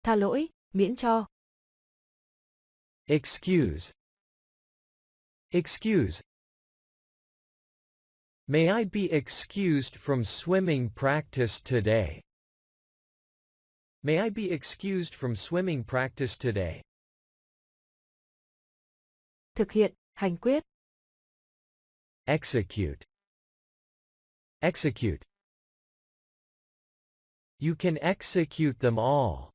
Tha lỗi, miễn cho. Excuse. Excuse. May I be excused from swimming practice today? May I be excused from swimming practice today? Thực hiện, hành quyết. Execute. Execute. You can execute them all.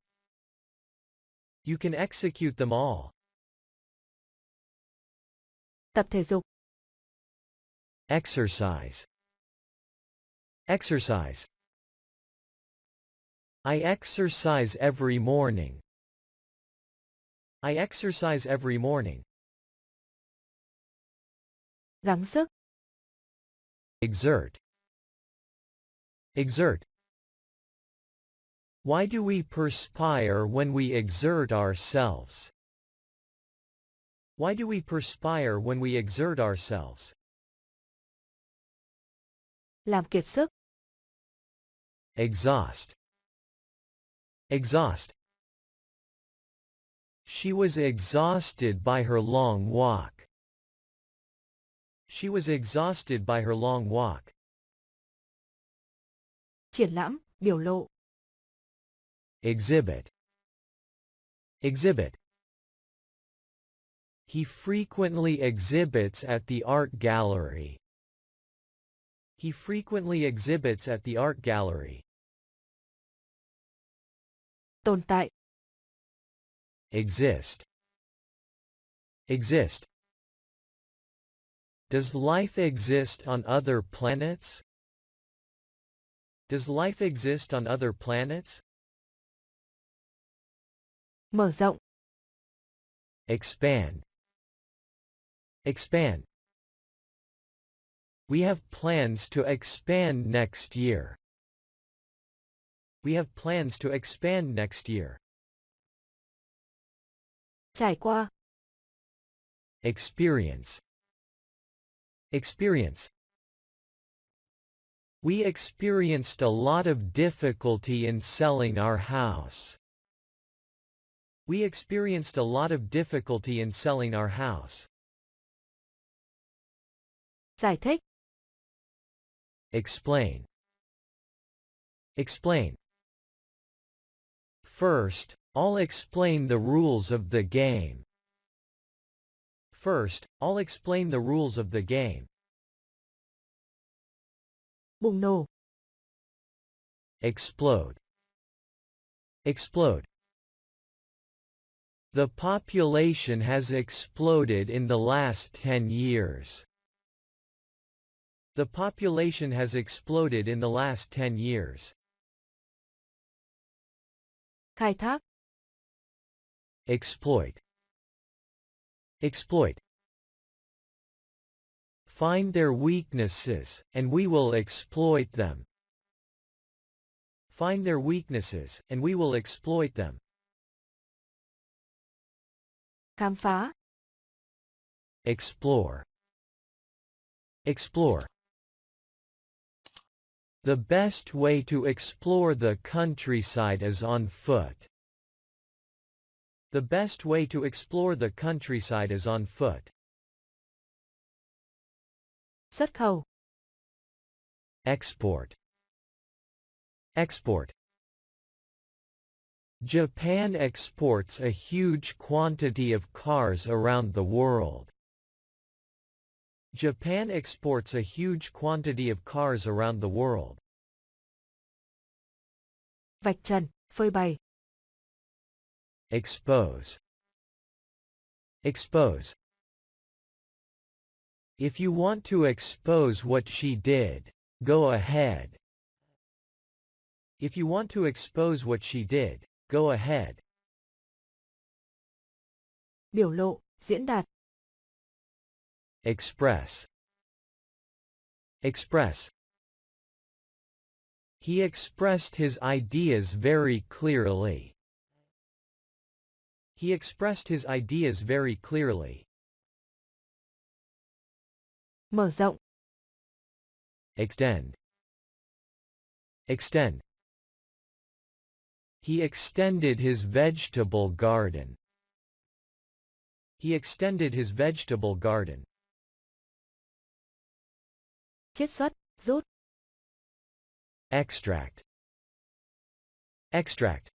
You can execute them all. Tập thể dục. Exercise. Exercise. I exercise every morning. I exercise every morning. Gắng sức. Exert. Exert. Why do we perspire when we exert ourselves? Why do we perspire when we exert ourselves? Làm kiệt sức. Exhaust. Exhaust. She was exhausted by her long walk. She was exhausted by her long walk. Triển lãm, biểu lộ. Exhibit. Exhibit. He frequently exhibits at the art gallery. He frequently exhibits at the art gallery. Tồn tại. Exist. Exist. Does life exist on other planets? Does life exist on other planets? Mở rộng. Expand. Expand. We have plans to expand next year. We have plans to expand next year. Trải qua. Experience. Experience. We experienced a lot of difficulty in selling our house. We experienced a lot of difficulty in selling our house. Giải thích. Explain. Explain. First, I'll explain the rules of the game. First, I'll explain the rules of the game. Bùng nổ. Explode. Explode. The population has exploded in the last 10 years. The population has exploded in the last 10 years. Khai thác. Exploit. Exploit. Find their weaknesses, and we will exploit them. Find their weaknesses, and we will exploit them. Khám phá. Explore. Explore. The best way to explore the countryside is on foot. The best way to explore the countryside is on foot. Xuất khẩu. Export. Export. Japan exports a huge quantity of cars around the world. Japan exports a huge quantity of cars around the world. Vạch trần, phơi bày. Expose. Expose. If you want to expose what she did, go ahead. If you want to expose what she did, go ahead. Biểu lộ, diễn đạt. Express. Express. He expressed his ideas very clearly. He expressed his ideas very clearly. Mở rộng. Extend. Extend. He extended his vegetable garden. He extended his vegetable garden. chiết xuất, rút, Extract. Extract.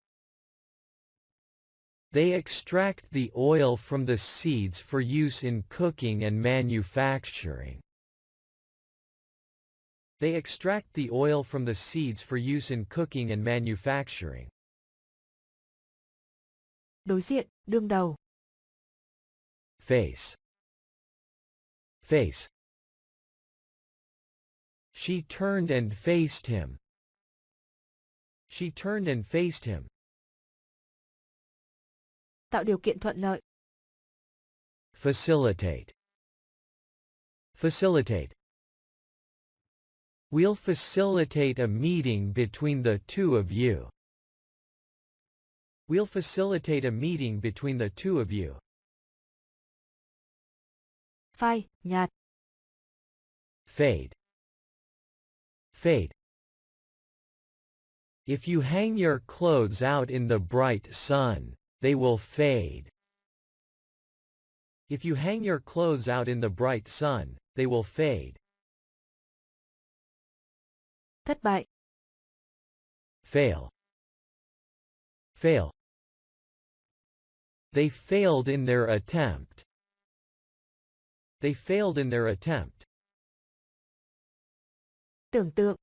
They extract the oil from the seeds for use in cooking and manufacturing. They extract the oil from the seeds for use in cooking and manufacturing. đối diện, đương đầu, Face. Face. She turned and faced him. She turned and faced him. tạo điều kiện thuận lợi, Facilitate. Facilitate. We'll facilitate a meeting between the two of you. We'll facilitate a meeting between the two of you. phai, nhạt, Fade. Fade. If you hang your clothes out in the bright sun, they will fade. If you hang your clothes out in the bright sun, they will fade. thất bại, Fail. Fail. They failed in their attempt. They failed in their attempt. tưởng tượng,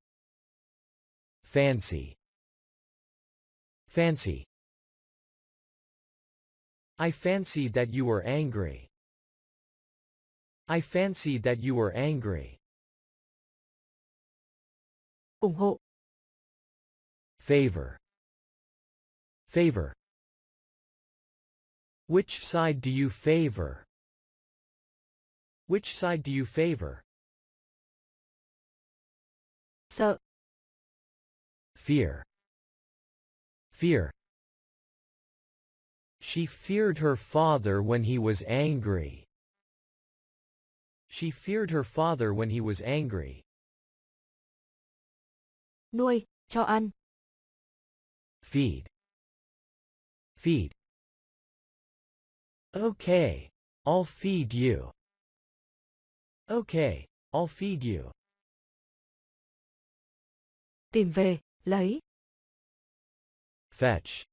Fancy. Fancy. I fancied that you were angry. I fancied that you were angry. ủng hộ, Favor. Favor. Which side do you favor? Which side do you favor? sợ, Fear. Fear. She feared her father when he was angry. She feared her father when he was angry. nuôi, cho ăn, Feed. Feed. Okay, I'll feed you. Okay, I'll feed you. tìm về, lấy, Fetch.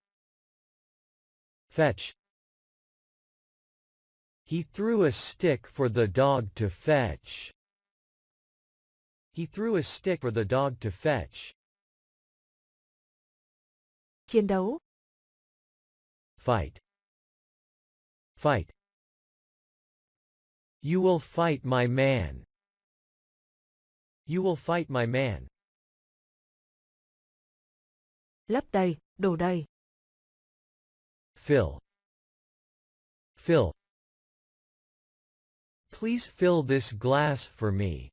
Fetch. He threw a stick for the dog to fetch. He threw a stick for the dog to fetch. chiến đấu, Fight. Fight. You will fight my man. You will fight my man. lấp đầy, đổ đầy, Fill. Fill. Please fill this glass for me.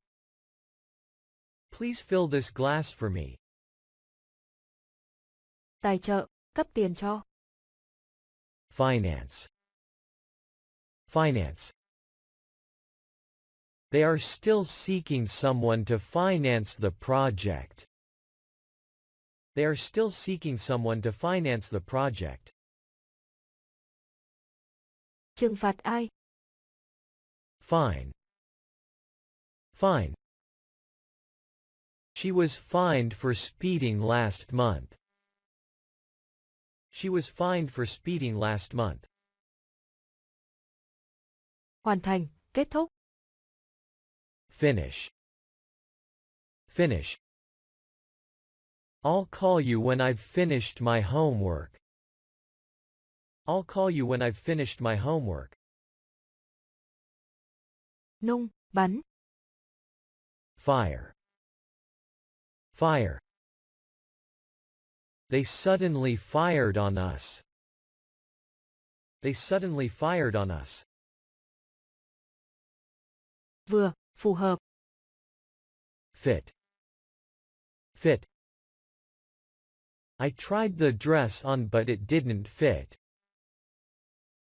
Please fill this glass for me. tài trợ, cấp tiền cho, Finance. Finance. They are still seeking someone to finance the project. They are still seeking someone to finance the project. trừng phạt ai, Fine. Fine. She was fined for speeding last month. She was fined for speeding last month. hoàn thành, kết thúc, Finish. Finish. I'll call you when I've finished my homework. I'll call you when I've finished my homework. nung, bắn, Fire. Fire. They suddenly fired on us. They suddenly fired on us. vừa, phù hợp, Fit. Fit. I tried the dress on but it didn't fit.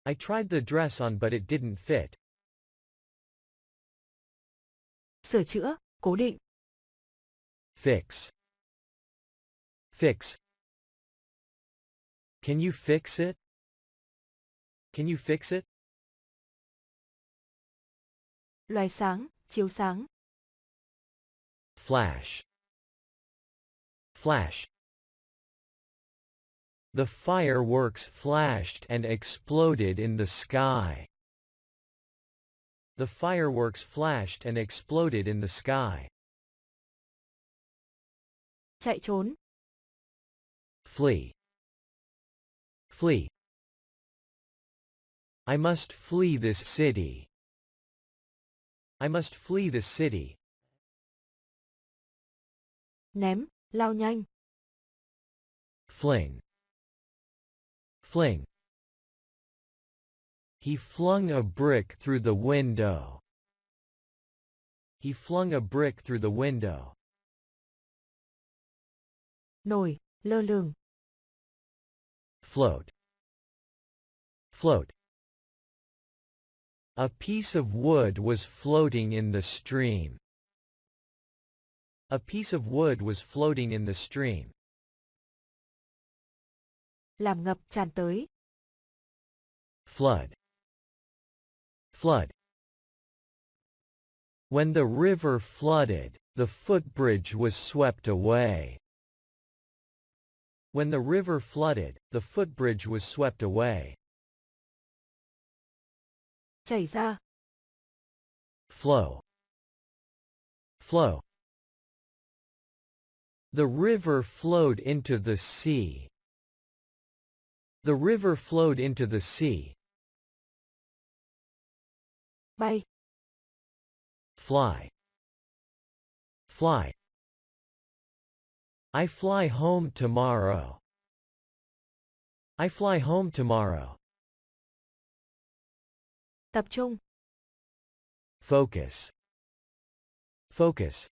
I tried the dress on but it didn't fit. sửa chữa, cố định, Fix. Fix. Can you fix it? Can you fix it? Loài sáng, chiếu sáng. Flash. Flash. The fireworks flashed and exploded in the sky. The fireworks flashed and exploded in the sky. Chạy trốn. Flee. Flee. I must flee this city. I must flee this city. Ném, lao nhanh. Fling. Fling. He flung a brick through the window. He flung a brick through the window. Nổi, lơ lửng. Float. Float. A piece of wood was floating in the stream. A piece of wood was floating in the stream. Làm ngập tràn tới. Flood. Flood. When the river flooded, the footbridge was swept away. When the river flooded, the footbridge was swept away. Chảy ra. Flow. Flow. The river flowed into the sea. The river flowed into the sea. Bay. Fly. Fly. I fly home tomorrow. I fly home tomorrow. Tập trung. Focus. Focus.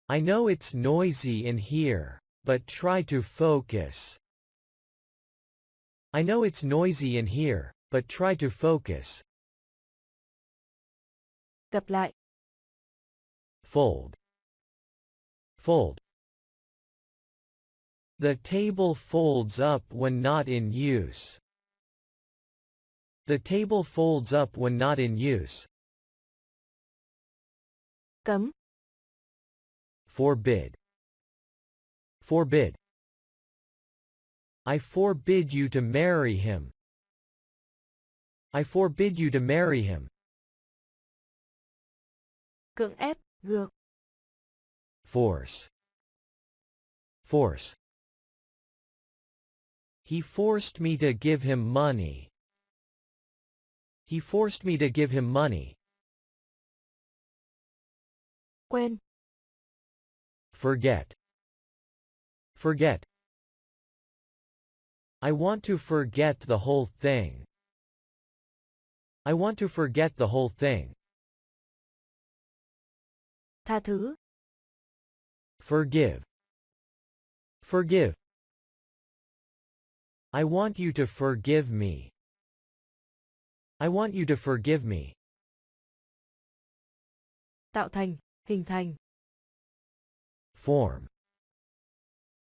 I know it's noisy in here, but try to focus. I know it's noisy in here, but try to focus. Gặp lại. Fold. Fold. The table folds up when not in use. The table folds up when not in use. Cấm. Forbid. Forbid. I forbid you to marry him. I forbid you to marry him. Cưỡng ép, gượng. Force. Force. He forced me to give him money. He forced me to give him money. Quên. Forget. Forget. I want to forget the whole thing. I want to forget the whole thing. Tha thứ. Forgive. Forgive. I want you to forgive me. I want you to forgive me. Tạo thành, hình thành. Form.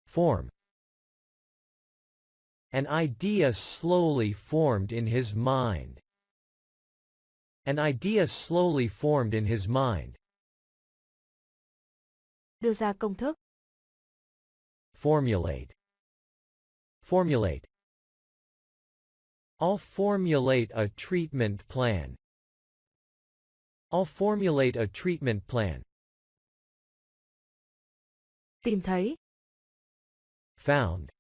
Form. An idea slowly formed in his mind. An idea slowly formed in his mind. Đưa ra công thức. Formulate. Formulate. I'll formulate a treatment plan. I'll formulate a treatment plan. Tìm thấy. Found.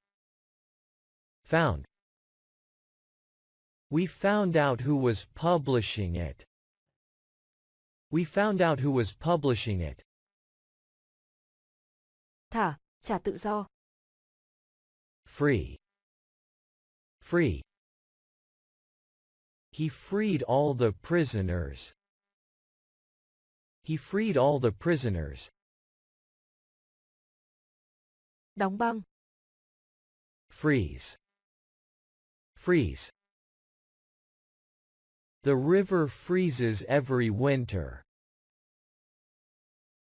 Found. We found out who was publishing it. We found out who was publishing it. Thả, trả tự do. Free. Free. He freed all the prisoners. He freed all the prisoners. Đóng băng. Freeze. Freeze. The river freezes every winter.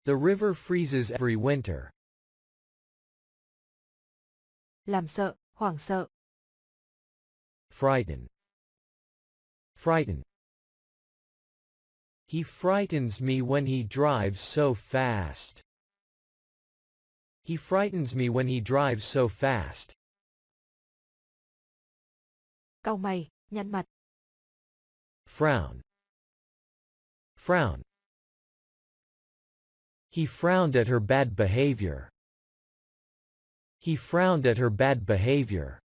The river freezes every winter. làm sợ, hoảng sợ. Frighten. Frighten. He frightens me when he drives so fast. He frightens me when he drives so fast. Cau mày, nhăn mặt. Frown. Frown. He frowned at her bad behavior. He frowned at her bad behavior.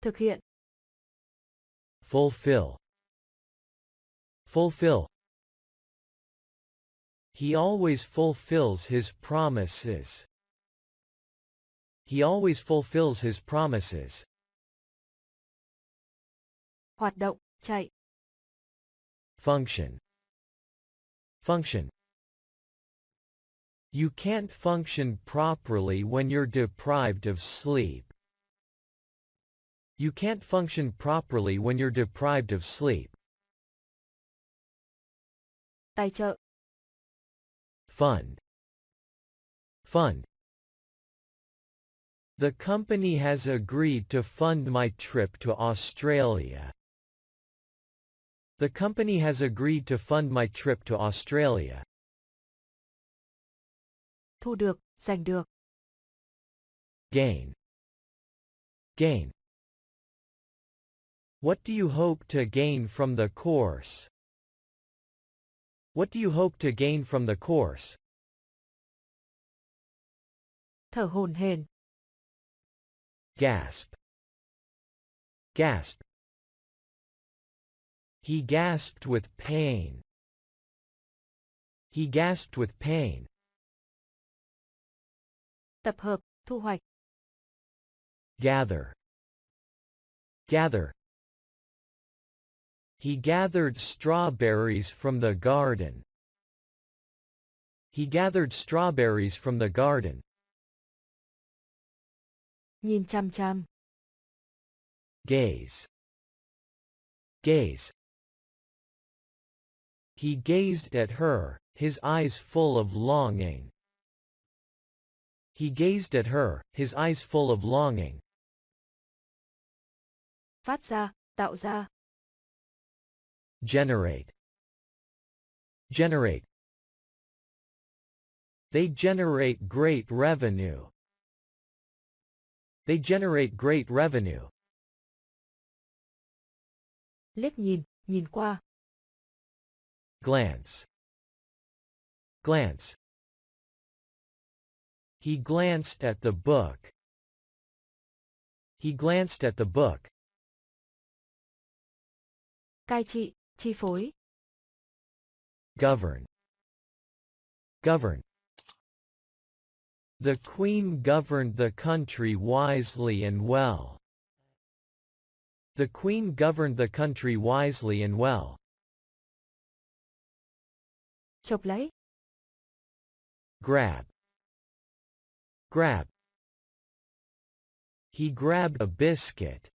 Thực hiện. Fulfill. Fulfill. He always fulfills his promises. He always fulfills his promises. Hoạt động, chạy. Function. Function. You can't function properly when you're deprived of sleep. You can't function properly when you're deprived of sleep. Tài trợ. Fund. Fund. The company has agreed to fund my trip to Australia. The company has agreed to fund my trip to Australia. Thu được, giành được. Gain. Gain. What do you hope to gain from the course? What do you hope to gain from the course? Thở hổn hển. Gasp. Gasp. He gasped with pain. He gasped with pain. Tập hợp, thu hoạch. Gather. Gather. He gathered strawberries from the garden. He gathered strawberries from the garden. Nhìn chăm chăm. Gaze. Gaze. He gazed at her, his eyes full of longing. He gazed at her, his eyes full of longing. Phát ra, tạo ra. Generate. Generate. They generate great revenue. They generate great revenue. Liếc nhìn, nhìn qua. Glance. Glance. He glanced at the book. He glanced at the book. Cai trị, chi phối. Govern. Govern. The Queen governed the country wisely and well. The Queen governed the country wisely and well. Chộp lấy. Grab. Grab. He grabbed a biscuit.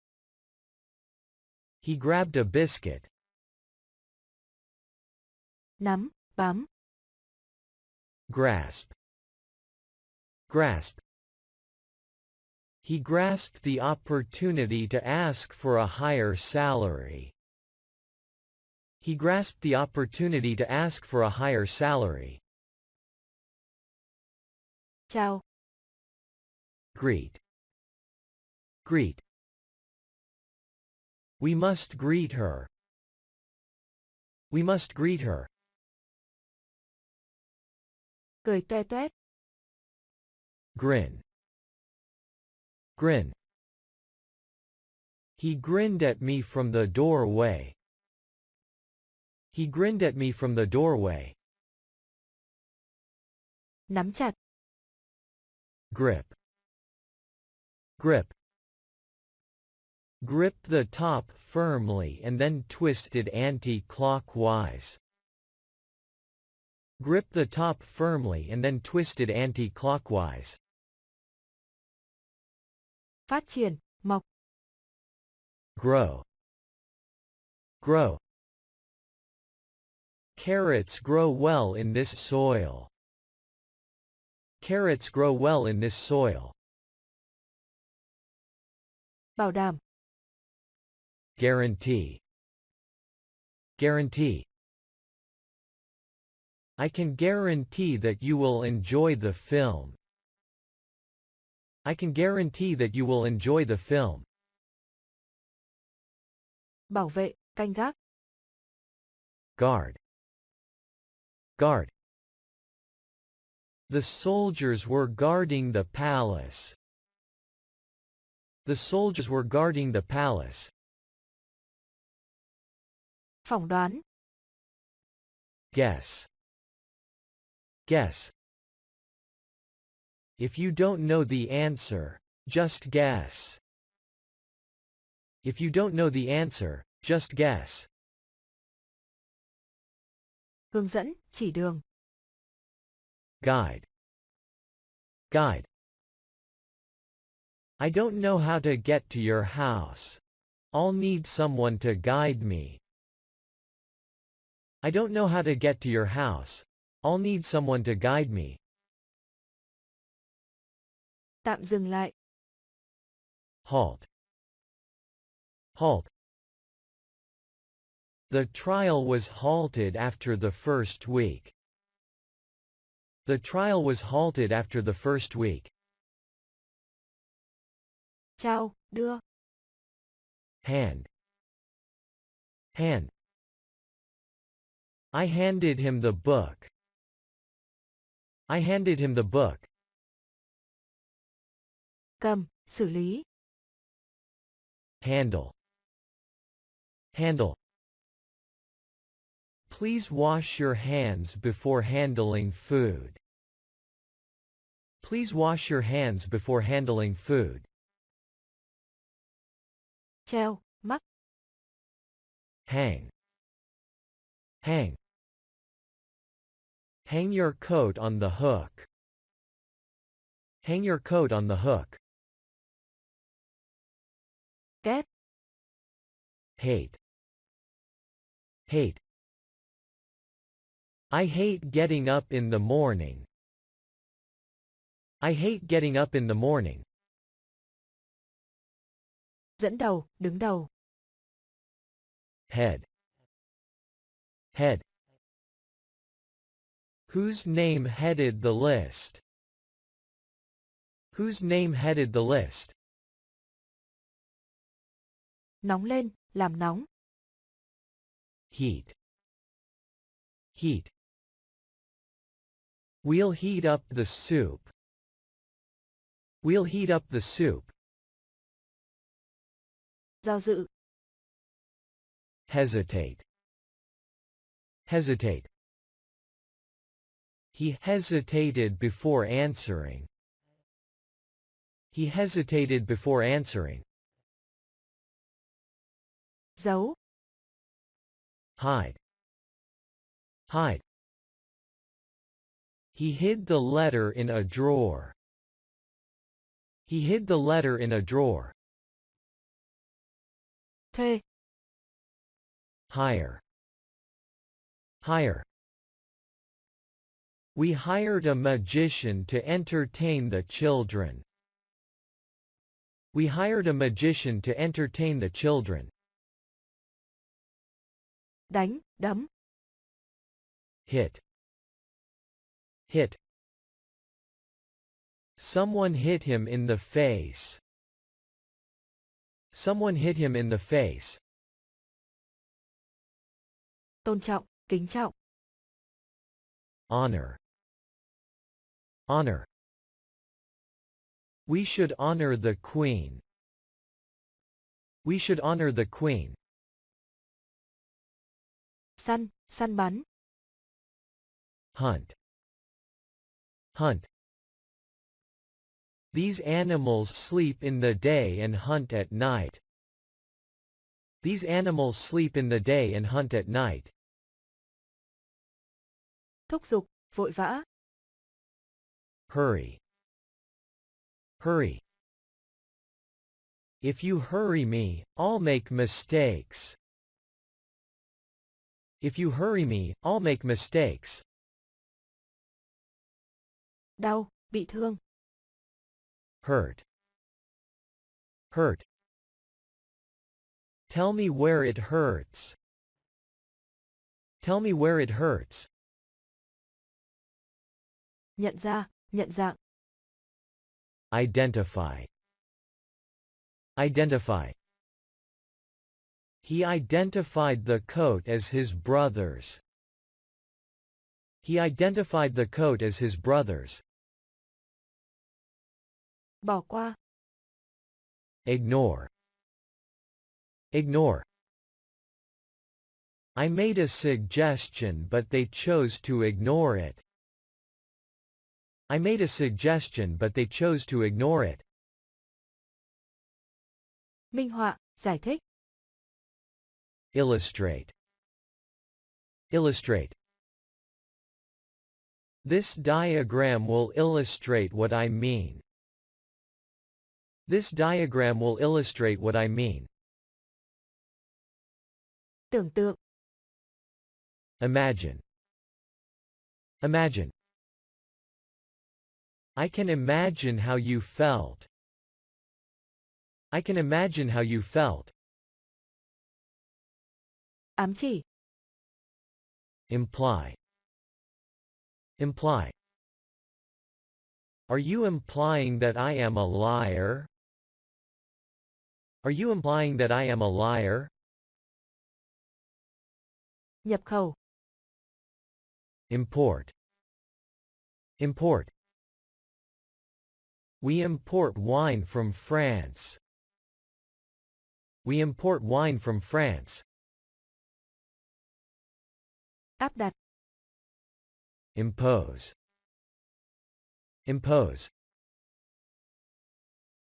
He grabbed a biscuit. Nắm, bám. Grasp. Grasp. He grasped the opportunity to ask for a higher salary. He grasped the opportunity to ask for a higher salary. Chào. Greet. Greet. We must greet her. We must greet her. Cười toe toét. Grin. Grin. He grinned at me from the doorway. He grinned at me from the doorway. Nắm chặt. Grip. Grip. Gripped the top firmly and then twisted anti-clockwise. Grip the top firmly and then twisted anti-clockwise. Phát triển, mọc. Grow. Grow. Carrots grow well in this soil. Carrots grow well in this soil. Bảo đảm. Guarantee. Guarantee. I can guarantee that you will enjoy the film. I can guarantee that you will enjoy the film. Bảo vệ, canh gác. Guard. Guard. The soldiers were guarding the palace. The soldiers were guarding the palace. Phỏng đoán. Guess. Guess. If you don't know the answer, just guess. If you don't know the answer, just guess. Hướng dẫn, chỉ đường. Guide. Guide. I don't know how to get to your house. I'll need someone to guide me. I don't know how to get to your house. I'll need someone to guide me. Tạm dừng lại. Halt. Halt. The trial was halted after the first week. The trial was halted after the first week. Trao, đưa. Hand. Hand. I handed him the book. I handed him the book. Cầm, xử lý. Handle. Handle. Please wash your hands before handling food. Please wash your hands before handling food. Treo, mắc. Hang. Hang. Hang your coat on the hook. Hang your coat on the hook. Ghét. Hate. Hate. I hate getting up in the morning. I hate getting up in the morning. Dẫn đầu, đứng đầu. Head. Head. Whose name headed the list? Whose name headed the list? Nóng lên, làm nóng. Heat. Heat. We'll heat up the soup. We'll heat up the soup. Do dự. Hesitate. Hesitate. He hesitated before answering. He hesitated before answering. Giấu. Hide. Hide. He hid the letter in a drawer. He hid the letter in a drawer. Thuê. Hire. Hire. We hired a magician to entertain the children. We hired a magician to entertain the children. Đánh, đấm. Hit. Hit. Someone hit him in the face. Someone hit him in the face. Tôn trọng, kính trọng. Honor. Honor. We should honor the Queen. We should honor the Queen. Săn, săn bắn. Hunt. Hunt. These animals sleep in the day and hunt at night. These animals sleep in the day and hunt at night. Thúc giục, vội vã. Hurry. Hurry. If you hurry me, I'll make mistakes. If you hurry me, I'll make mistakes. Đau, bị thương, hurt, hurt. Tell me where it hurts. Tell me where it hurts. nhận ra, nhận dạng, Identify, identify. He identified the coat as his brother's. He identified the coat as his brother's. bỏ qua, Ignore, ignore. I made a suggestion but they chose to ignore it. I made a suggestion but they chose to ignore it. minh họa, giải thích, Illustrate, illustrate. This diagram will illustrate what I mean. This diagram will illustrate what I mean. tưởng tượng, Imagine, imagine. I can imagine how you felt. I can imagine how you felt. ám chỉ, Imply, imply. Are you implying that I am a liar? Are you implying that I am a liar? nhập khẩu, Import, import. We import wine from France. We import wine from France. áp đặt, Impose, impose.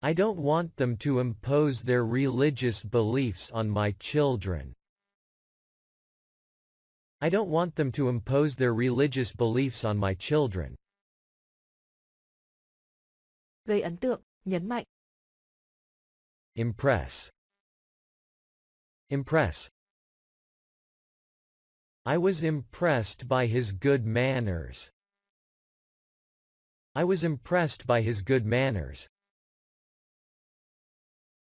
I don't want them to impose their religious beliefs on my children. I don't want them to impose their religious beliefs on my children. gây ấn tượng, nhấn mạnh, Impress, impress. I was impressed by his good manners. I was impressed by his good manners.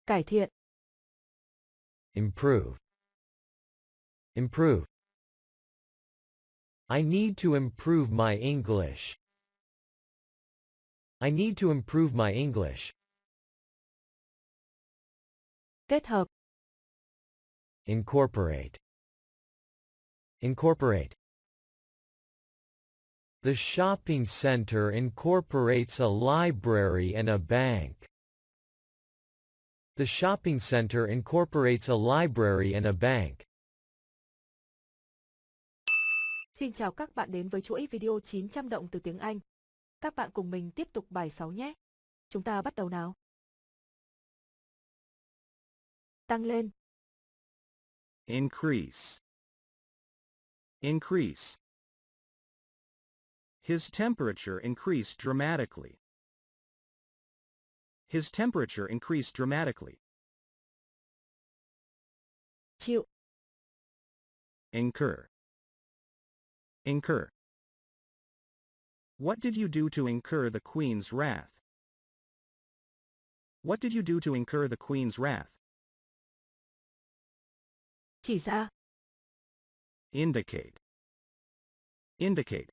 cải thiện, Improve, improve. I need to improve my English. I need to improve my English. kết hợp, Incorporate, incorporate. The shopping center incorporates a library and a bank. The shopping center incorporates a library and a bank. Xin chào các bạn đến với chuỗi video 900 động từ tiếng Anh. Các bạn cùng mình tiếp tục bài 6 nhé. Chúng ta bắt đầu nào. Tăng lên, Increase. Increase. His temperature increased dramatically. His temperature increased dramatically. chịu, Incur. Incur. What did you do to incur the Queen's wrath? What did you do to incur the Queen's wrath? chỉ ra, Indicate. Indicate.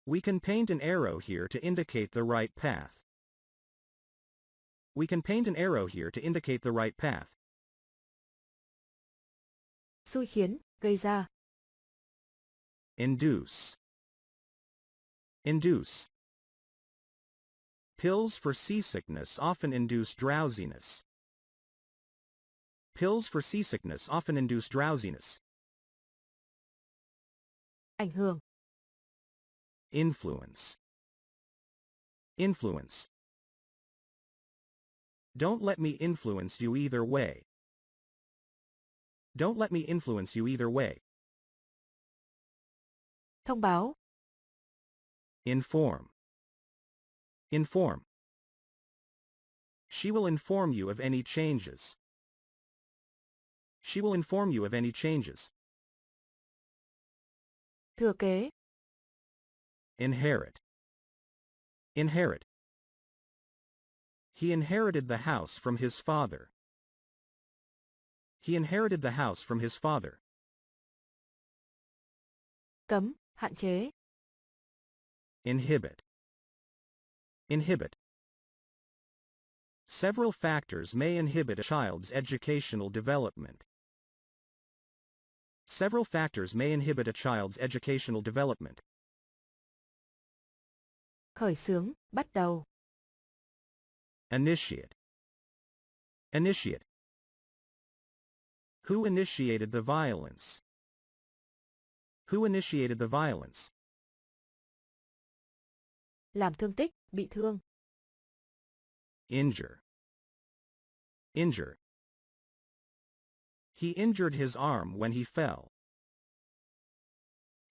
We can paint an arrow here to indicate the right path. We can paint an arrow here to indicate the right path. xui khiến, gây ra, Induce. Induce. Pills for seasickness often induce drowsiness. Pills for seasickness often induce drowsiness. ảnh hưởng, Influence. Influence. Don't let me influence you either way. Don't let me influence you either way. thông báo, Inform. Inform. She will inform you of any changes. She will inform you of any changes. thừa kế, Inherit. Inherit. He inherited the house from his father. He inherited the house from his father. Cấm, hạn chế. Inhibit. Inhibit. Several factors may inhibit a child's educational development. Several factors may inhibit a child's educational development. Khởi xướng, bắt đầu. Initiate. Initiate. Who initiated the violence? Who initiated the violence? Làm thương tích, bị thương. Injure. Injure. He injured his arm when he fell.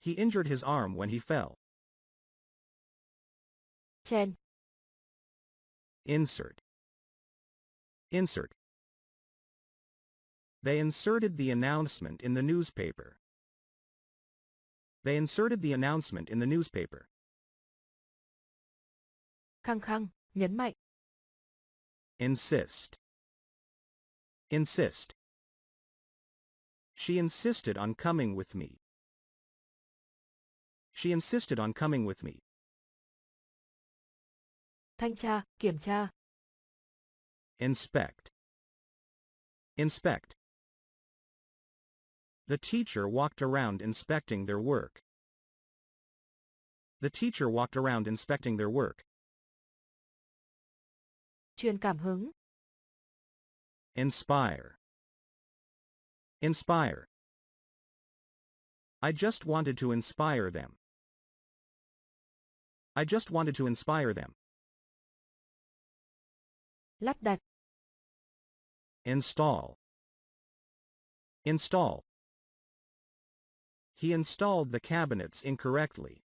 He injured his arm when he fell. Chen. Insert. Insert. They inserted the announcement in the newspaper. They inserted the announcement in the newspaper. Khăng khăng, nhấn mạnh. Insist. Insist. She insisted on coming with me. She insisted on coming with me. Thanh tra, kiểm tra. Inspect. Inspect. The teacher walked around inspecting their work. The teacher walked around inspecting their work. Truyền cảm hứng. Inspire. Inspire. I just wanted to inspire them. I just wanted to inspire them. Lắp đặt. Install. Install. He installed the cabinets incorrectly.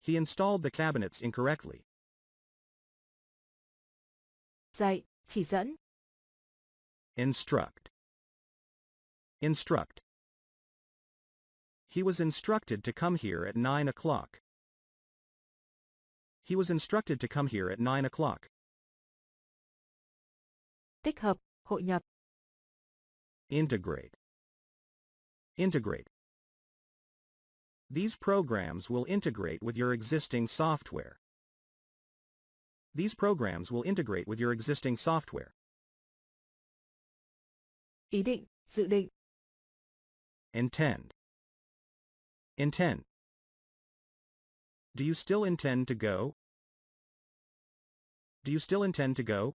He installed the cabinets incorrectly. Dạy, chỉ dẫn. Instruct. Instruct. He was instructed to come here at 9 o'clock. He was instructed to come here at 9 o'clock. Tích hợp, hội nhập. Integrate. Integrate. These programs will integrate with your existing software. These programs will integrate with your existing software. Ý định, dự định. Intend. Intend. Do you still intend to go? Do you still intend to go?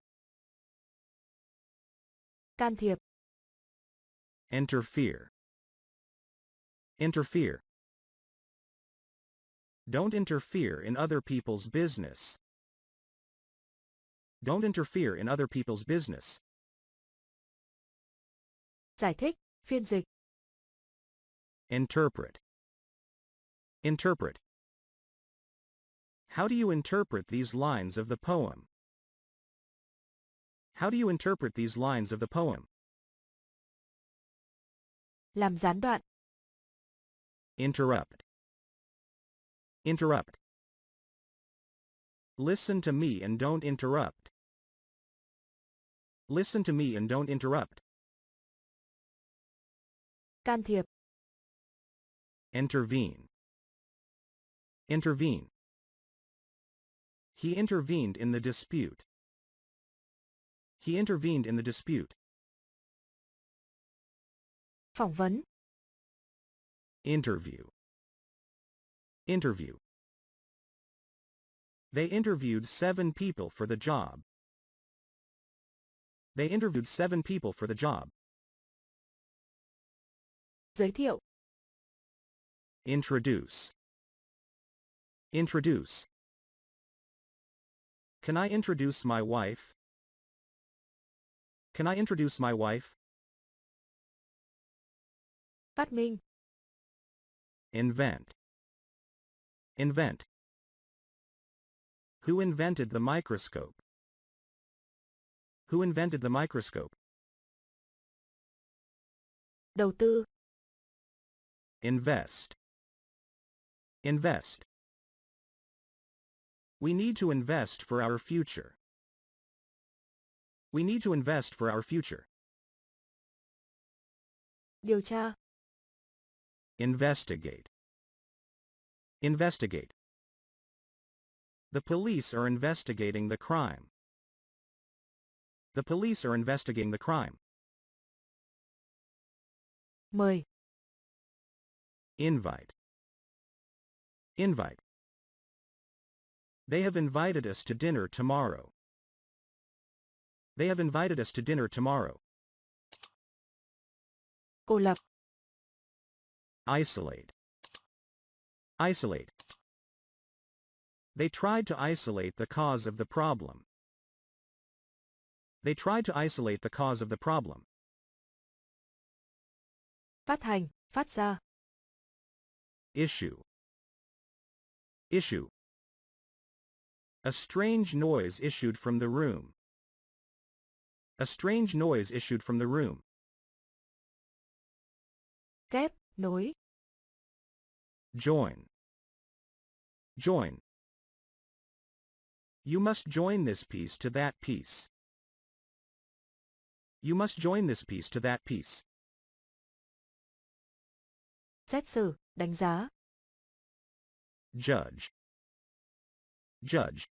Can thiệp. Interfere. Interfere. Don't interfere in other people's business. Don't interfere in other people's business. Giải thích, phiên dịch. Interpret. Interpret. How do you interpret these lines of the poem? How do you interpret these lines of the poem? Làm gián đoạn. Interrupt. Interrupt. Listen to me and don't interrupt. Listen to me and don't interrupt. Can thiệp. Intervene. Intervene. He intervened in the dispute. He intervened in the dispute. Phỏng vấn. Interview. Interview. They interviewed 7 people for the job. They interviewed 7 people for the job. Giới thiệu. Introduce. Introduce. Can I introduce my wife? Can I introduce my wife? Phát minh. Invent. Invent. Who invented the microscope? Who invented the microscope? Đầu tư. Invest. Invest. We need to invest for our future. We need to invest for our future. Điều tra. Investigate. Investigate. The police are investigating the crime. The police are investigating the crime. Mời. Invite. Invite. They have invited us to dinner tomorrow. They have invited us to dinner tomorrow. Cô lập. Isolate. Isolate. They tried to isolate the cause of the problem. They tried to isolate the cause of the problem. Phát hành, phát ra. Issue. Issue. A strange noise issued from the room. A strange noise issued from the room. Kép, nối. Join. Join. You must join this piece to that piece. You must join this piece to that piece. Xét xử, đánh giá. Judge. Judge.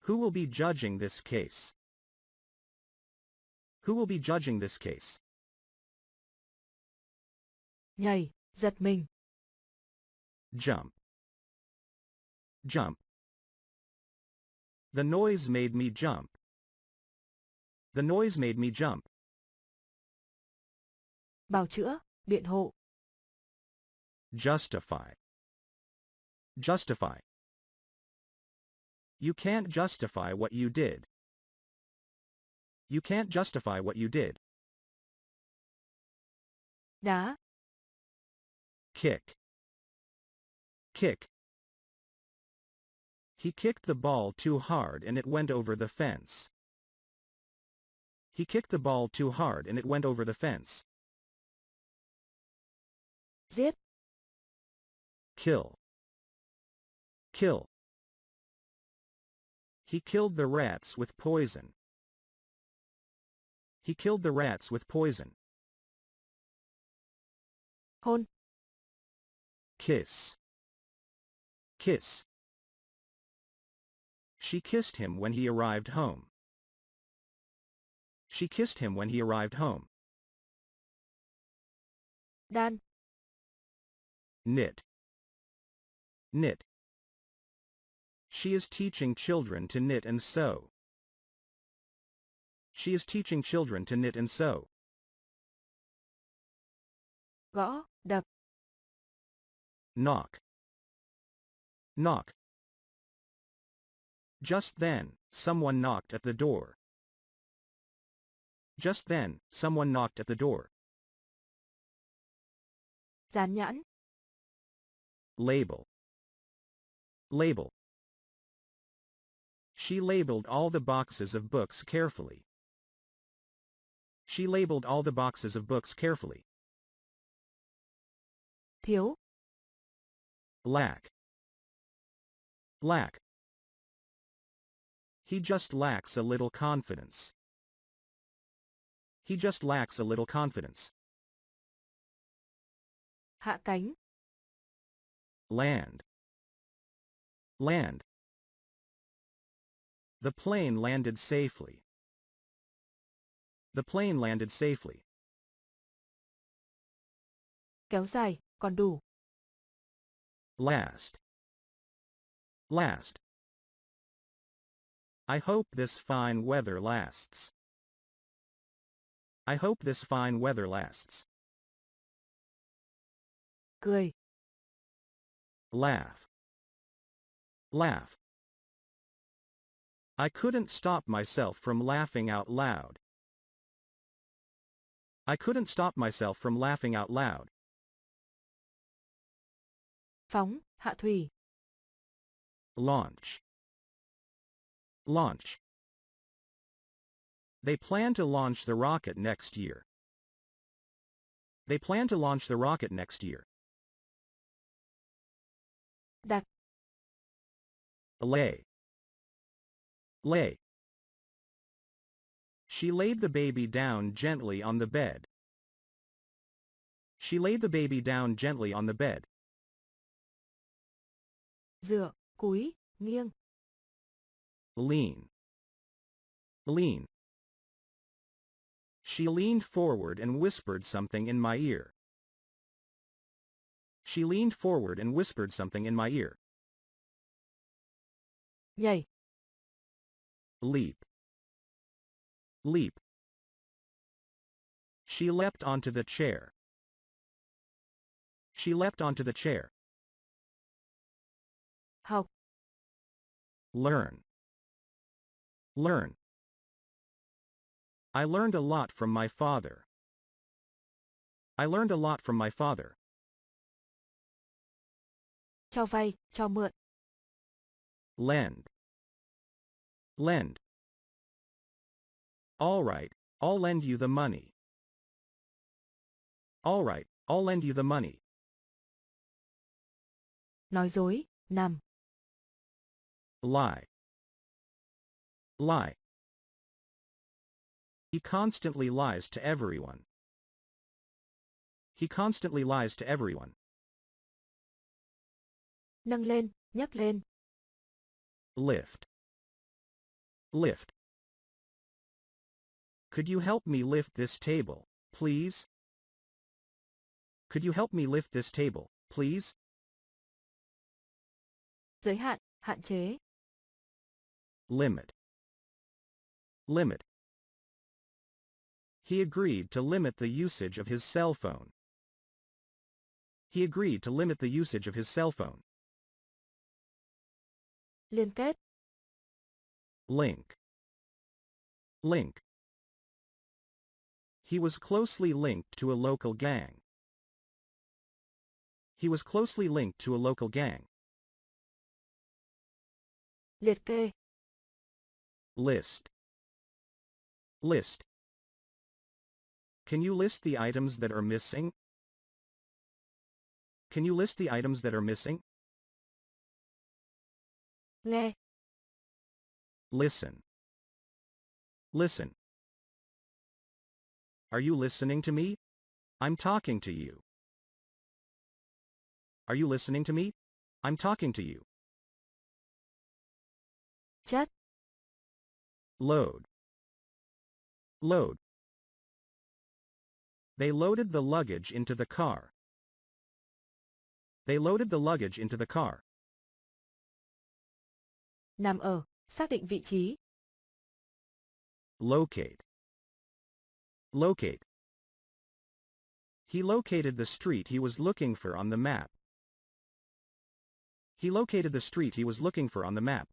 Who will be judging this case? Who will be judging this case? Nhảy, giật mình. Jump. Jump. The noise made me jump. The noise made me jump. Bào chữa, biện hộ. Justify. Justify. You can't justify what you did. You can't justify what you did. Đá. Kick. Kick. He kicked the ball too hard and it went over the fence. He kicked the ball too hard and it went over the fence. Giết. Kill. Kill. He killed the rats with poison. He killed the rats with poison. Hôn. Kiss. Kiss. She kissed him when he arrived home. She kissed him when he arrived home. Đan. Knit. Knit. She is teaching children to knit and sew. She is teaching children to knit and sew. Gõ, đập. Knock. Knock. Just then, someone knocked at the door. Just then, someone knocked at the door. Dán nhãn. Label. Label. She labeled all the boxes of books carefully. She labeled all the boxes of books carefully. Thiếu. Lack. Lack. He just lacks a little confidence. He just lacks a little confidence. Hạ cánh. Land. Land. The plane landed safely. The plane landed safely. Kéo dài, còn đủ. Last. Last. I hope this fine weather lasts. I hope this fine weather lasts. Cười. Laugh. Laugh. I couldn't stop myself from laughing out loud. I couldn't stop myself from laughing out loud. Phóng, hạ thủy. Launch. Launch. They plan to launch the rocket next year. They plan to launch the rocket next year. Đặt. Lay. Lay. She laid the baby down gently on the bed. She laid the baby down gently on the bed. Dựa, cúi, nghiêng. Lean. Lean. She leaned forward and whispered something in my ear. She leaned forward and whispered something in my ear. Nhảy. Leap. Leap. She leapt onto the chair. She leapt onto the chair. Học. Learn. Learn. I learned a lot from my father. I learned a lot from my father. Cho vay, cho mượn. Lend. Lend. All right, I'll lend you the money. All right, I'll lend you the money. Nói dối, nằm. Lie. Lie. He constantly lies to everyone. He constantly lies to everyone. Nâng lên, nhấc lên. Lift. Lift. Could you help me lift this table, please? Could you help me lift this table, please? Giới hạn, hạn chế. Limit. Limit. He agreed to limit the usage of his cell phone. He agreed to limit the usage of his cell phone. Liên kết. Link. Link. He was closely linked to a local gang. He was closely linked to a local gang. Liệt kê. List. List. Can you list the items that are missing? Can you list the items that are missing? Nghe. Listen. Listen. Are you listening to me? I'm talking to you. Are you listening to me? I'm talking to you. Chất. Load. Load. They loaded the luggage into the car. They loaded the luggage into the car. Nằm ở, xác định vị trí. Locate. Locate. He located the street he was looking for on the map. He located the street he was looking for on the map.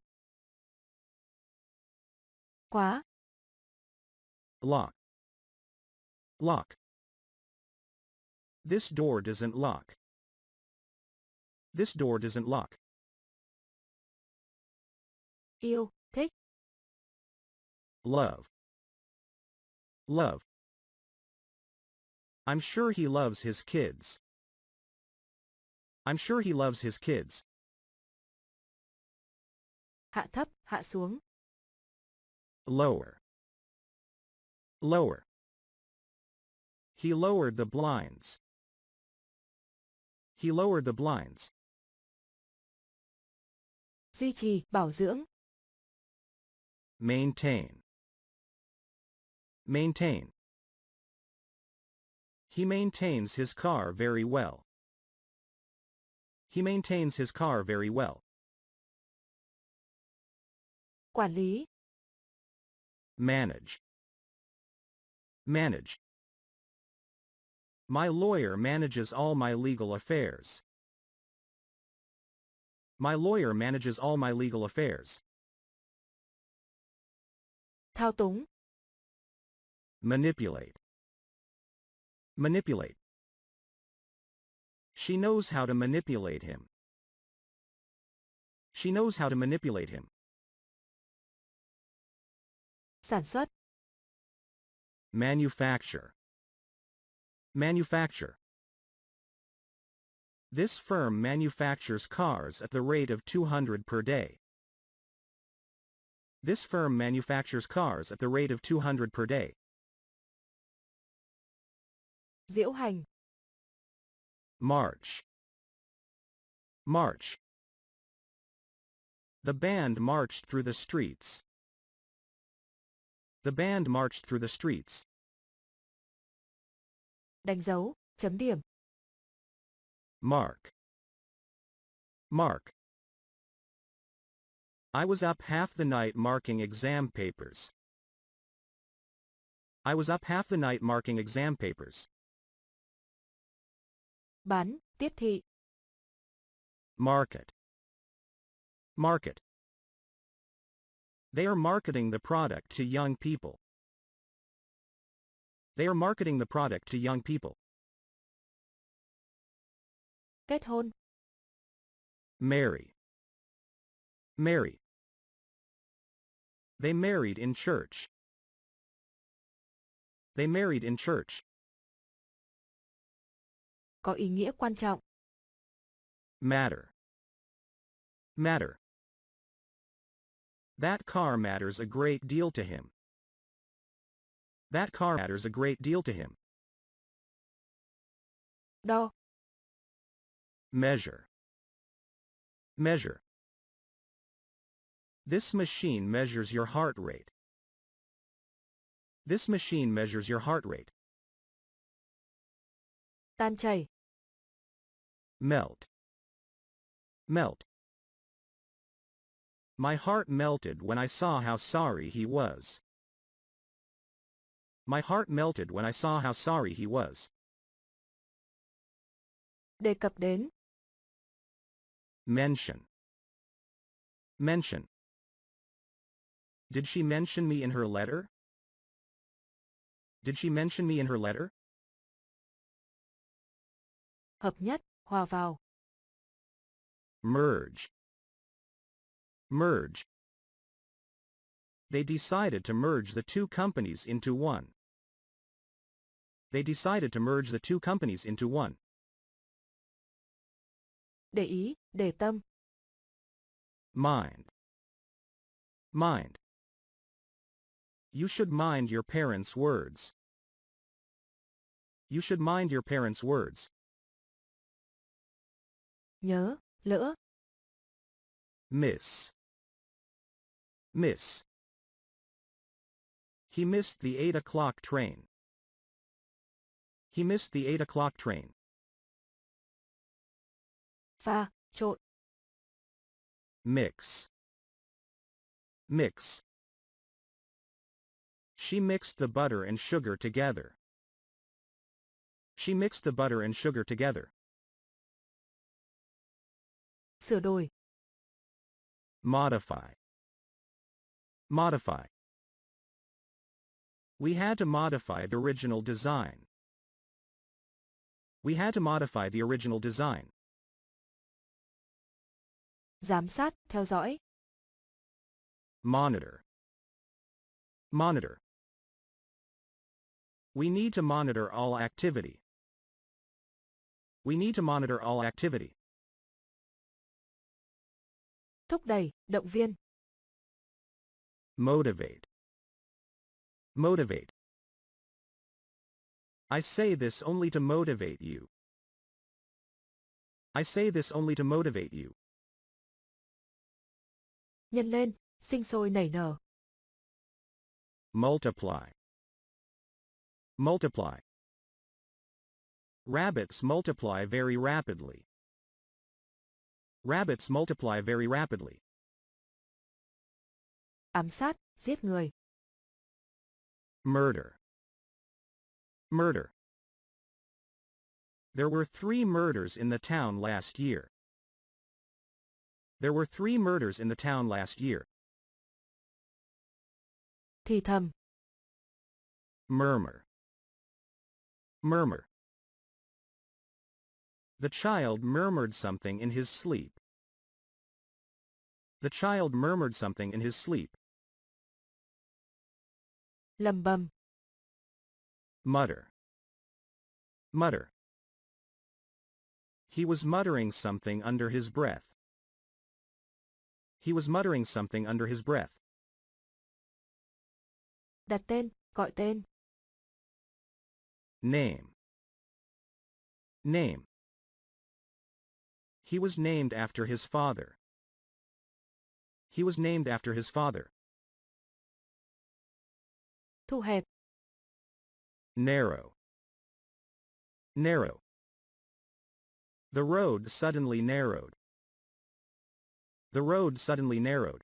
Khóa. Lock. Lock. This door doesn't lock. This door doesn't lock. Yêu, thích. Love. Love. I'm sure he loves his kids. I'm sure he loves his kids. Hạ thấp, hạ xuống. Lower. Lower. He lowered the blinds. He lowered the blinds. Duy trì, bảo dưỡng. Maintain. Maintain. He maintains his car very well. He maintains his car very well. Quản lý. Manage. Manage. My lawyer manages all my legal affairs. My lawyer manages all my legal affairs. Thao túng. Manipulate. Manipulate. She knows how to manipulate him. She knows how to manipulate him. Sản xuất. Manufacture. Manufacture. This firm manufactures cars at the rate of 200 per day. This firm manufactures cars at the rate of 200 per day. Diễu hành, March. March. The band marched through the streets. The band marched through the streets. đánh dấu, chấm điểm, Mark. Mark. I was up half the night marking exam papers. I was up half the night marking exam papers. bán, tiếp thị, Market. Market. They are marketing the product to young people. They are marketing the product to young people. kết hôn, Marry. Marry. They married in church. They married in church. có ý nghĩa quan trọng, Matter. Matter. That car matters a great deal to him. That car matters a great deal to him. đo, Measure. Measure. This machine measures your heart rate. This machine measures your heart rate. tan chảy, Melt. Melt. My heart melted when I saw how sorry he was. My heart melted when I saw how sorry he was. đề cập đến, Mention. Mention. Did she mention me in her letter? Did she mention me in her letter? hợp nhất, hòa vào, Merge. Merge. They decided to merge the two companies into one. They decided to merge the two companies into one. để ý, để tâm, Mind. Mind. You should mind your parents' words. You should mind your parents' words. nhớ, lỡ, Miss. Miss. He missed the 8 o'clock train. He missed the 8 o'clock train. pha, trộn, Mix. Mix. She mixed the butter and sugar together. She mixed the butter and sugar together. sửa đổi, Modify. Modify. We had to modify the original design. We had to modify the original design. giám sát, theo dõi, Monitor. Monitor. We need to monitor all activity. We need to monitor all activity. thúc đẩy, động viên, Motivate. Motivate. I say this only to motivate you. I say this only to motivate you. nhân lên, sinh sôi nảy nở, Multiply. Multiply. Rabbits multiply very rapidly. Rabbits multiply very rapidly. ám sát, giết người, Murder. Murder. There were 3 murders in the town last year. There were 3 murders in the town last year. thì thầm, Murmur. Murmur. The child murmured something in his sleep. The child murmured something in his sleep. lầm bầm, Mutter. Mutter. He was muttering something under his breath. He was muttering something under his breath. Đặt tên, gọi tên. Name. Name. He was named after his father. He was named after his father. Thu hẹp. Narrow. Narrow. The road suddenly narrowed. The road suddenly narrowed.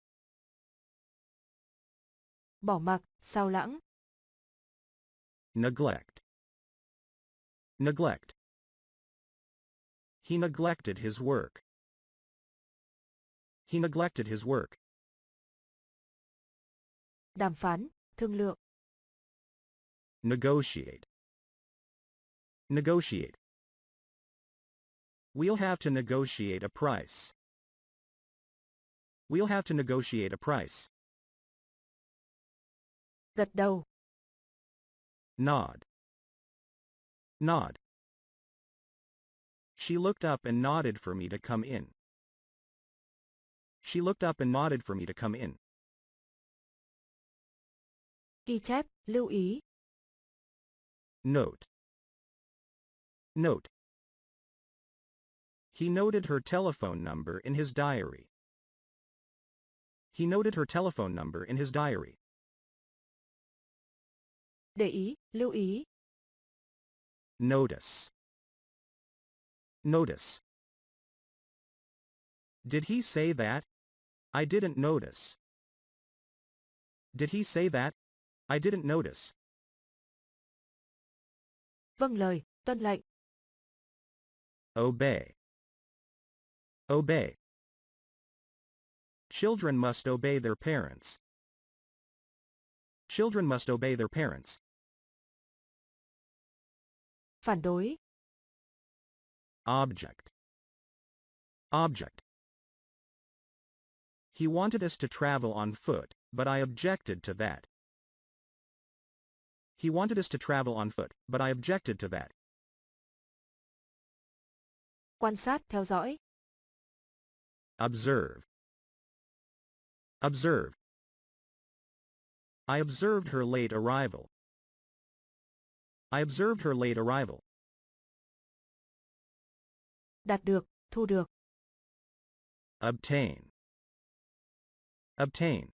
Bỏ mặc, sao lãng. Neglect. Neglect. He neglected his work. He neglected his work. Đàm phán, thương lượng. Negotiate. Negotiate. We'll have to negotiate a price. We'll have to negotiate a price. Gật đầu. Nod. Nod. She looked up and nodded for me to come in. She looked up and nodded for me to come in. Ghi chép, lưu ý. Note. Note. He noted her telephone number in his diary. He noted her telephone number in his diary. Để ý, lưu ý. Notice. Notice. Did he say that? I didn't notice. Did he say that? I didn't notice. Vâng lời, tuân lệnh. Obey. Obey. Children must obey their parents. Children must obey their parents. Phản đối. Object. Object. He wanted us to travel on foot, but I objected to that. He wanted us to travel on foot, but I objected to that. Quan sát, theo dõi. Observe. Observe. I observed her late arrival. I observed her late arrival. Đạt được, thu được. Obtain. Obtain.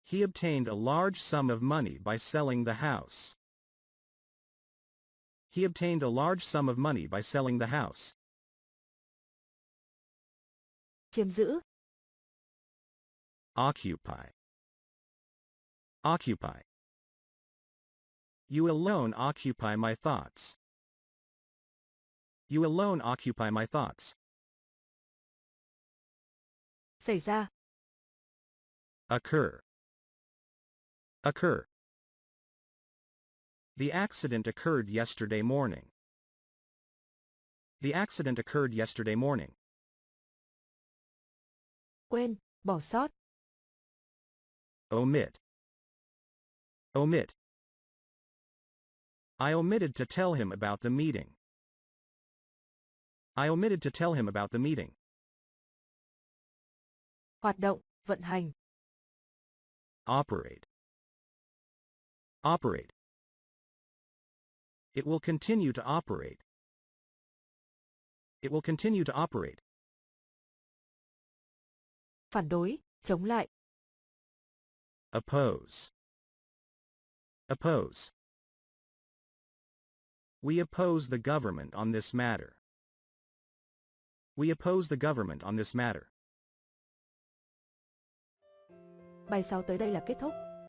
He obtained a large sum of money by selling the house. He obtained a large sum of money by selling the house. Chiếm giữ. Occupy. Occupy. You alone occupy my thoughts. You alone occupy my thoughts. Xảy ra. Occur. Occur. The accident occurred yesterday morning. The accident occurred yesterday morning. Quên, bỏ sót. Omit. Omit. I omitted to tell him about the meeting. I omitted to tell him about the meeting. Hoạt động, vận hành. Operate. Operate. It will continue to operate. It will continue to operate. Phản đối, chống lại. Oppose. Oppose. We oppose the government on this matter. We oppose the government on this matter. Bài 6 tới đây là kết thúc.